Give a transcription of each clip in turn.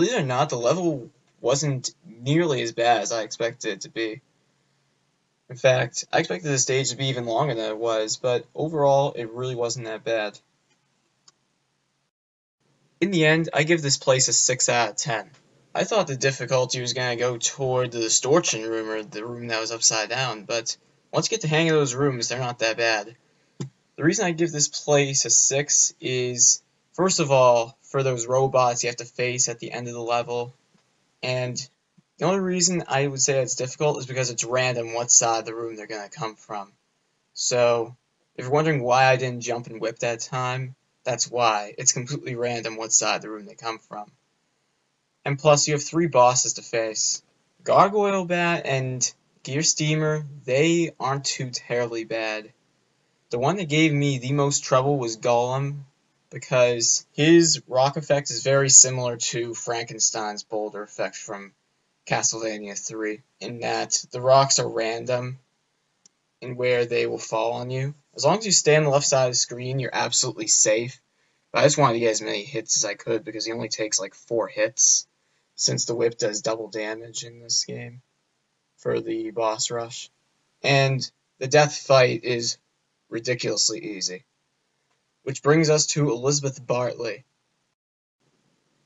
believe it or not, the level wasn't nearly as bad as I expected it to be. In fact, I expected the stage to be even longer than it was, but overall, it really wasn't that bad. In the end, I give this place a 6 out of 10. I thought the difficulty was going to go toward the distortion room, or the room that was upside down, but once you get the hang of those rooms, they're not that bad. The reason I give this place a 6 is, first of all, for those robots you have to face at the end of the level, and the only reason I would say it's difficult is because it's random what side of the room they're going to come from. So, if you're wondering why I didn't jump and whip that time, that's why. It's completely random what side of the room they come from. And plus, you have 3 bosses to face. Gargoyle Bat and Gear Steamer, they aren't too terribly bad. The one that gave me the most trouble was Golem, because his rock effect is very similar to Frankenstein's boulder effect from Castlevania 3, in that the rocks are random in where they will fall on you. As long as you stay on the left side of the screen, you're absolutely safe. But I just wanted to get as many hits as I could because he only takes like 4 hits, since the whip does double damage in this game for the boss rush. And the death fight is ridiculously easy. Which brings us to Elizabeth Bartley.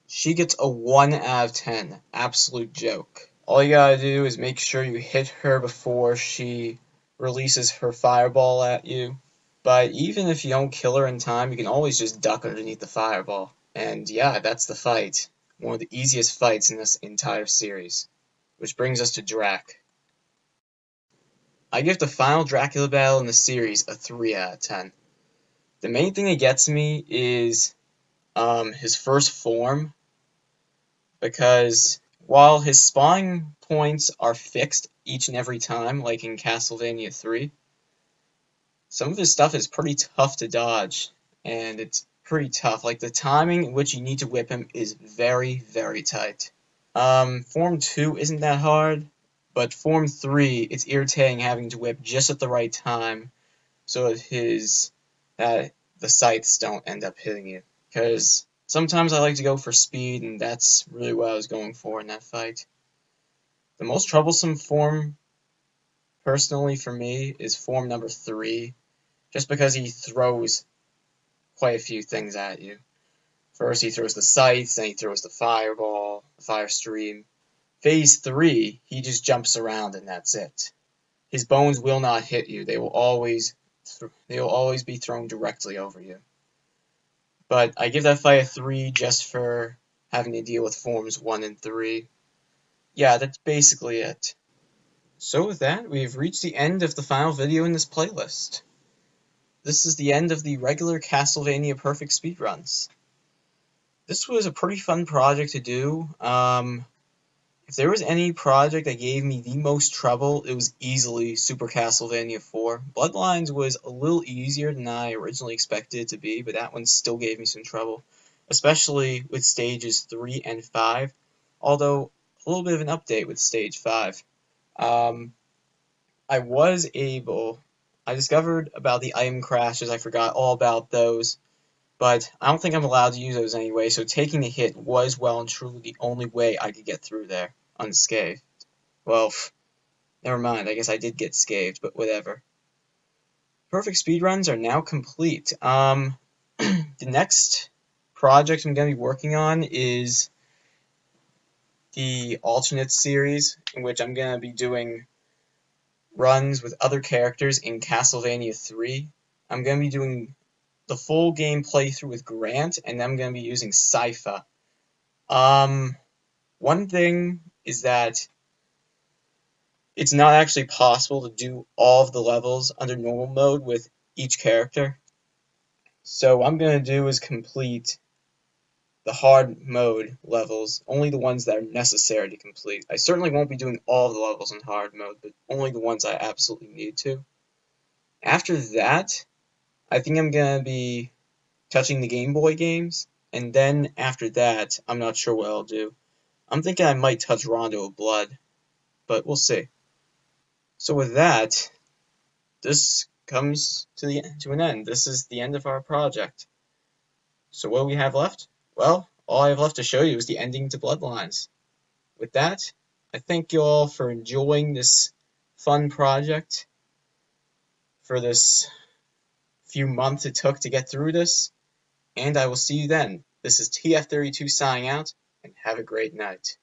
She gets a 1 out of 10. Absolute joke. All you gotta do is make sure you hit her before she releases her fireball at you. But even if you don't kill her in time, you can always just duck underneath the fireball. And yeah, that's the fight. One of the easiest fights in this entire series. Which brings us to Drac. I give the final Dracula battle in the series a 3 out of 10. The main thing that gets me is his first form, because while his spawning points are fixed each and every time, like in Castlevania 3, some of his stuff is pretty tough to dodge, and it's pretty tough. Like, the timing in which you need to whip him is very, very tight. Form 2 isn't that hard, but Form 3, it's irritating having to whip just at the right time so that the scythes don't end up hitting you. Because sometimes I like to go for speed, and that's really what I was going for in that fight. The most troublesome form, personally for me, is form number 3, just because he throws quite a few things at you. First he throws the scythes, then he throws the fireball, the fire stream. Phase 3, he just jumps around and that's it. His bones will not hit you, they will always be thrown directly over you. But I give that fight a 3 just for having to deal with forms 1 and 3. Yeah, that's basically it. So with that, we've reached the end of the final video in this playlist. This is the end of the regular Castlevania Perfect Speedruns. This was a pretty fun project to do. If there was any project that gave me the most trouble, it was easily Super Castlevania 4. Bloodlines was a little easier than I originally expected it to be, but that one still gave me some trouble, especially with stages 3 and 5, although a little bit of an update with stage 5. I discovered about the item crashes, I forgot all about those, but I don't think I'm allowed to use those anyway, so taking a hit was well and truly the only way I could get through there, unscathed. Well, never mind, I guess I did get scathed, but whatever. Perfect speedruns are now complete. The next project I'm going to be working on is the alternate series, in which I'm going to be doing runs with other characters in Castlevania 3. I'm going to be doing the full game playthrough with Grant, and I'm going to be using Sypha. One thing is that it's not actually possible to do all of the levels under normal mode with each character. So what I'm going to do is complete the hard mode levels, only the ones that are necessary to complete. I certainly won't be doing all the levels in hard mode, but only the ones I absolutely need to. After that, I think I'm going to be touching the GameBoy games, and then after that, I'm not sure what I'll do. I'm thinking I might touch Rondo of Blood, but we'll see. So with that, this comes to an end. This is the end of our project. So what do we have left? Well, all I have left to show you is the ending to Bloodlines. With that, I thank you all for enjoying this fun project for this few months it took to get through this, and I will see you then. This is TF32 signing out, and have a great night.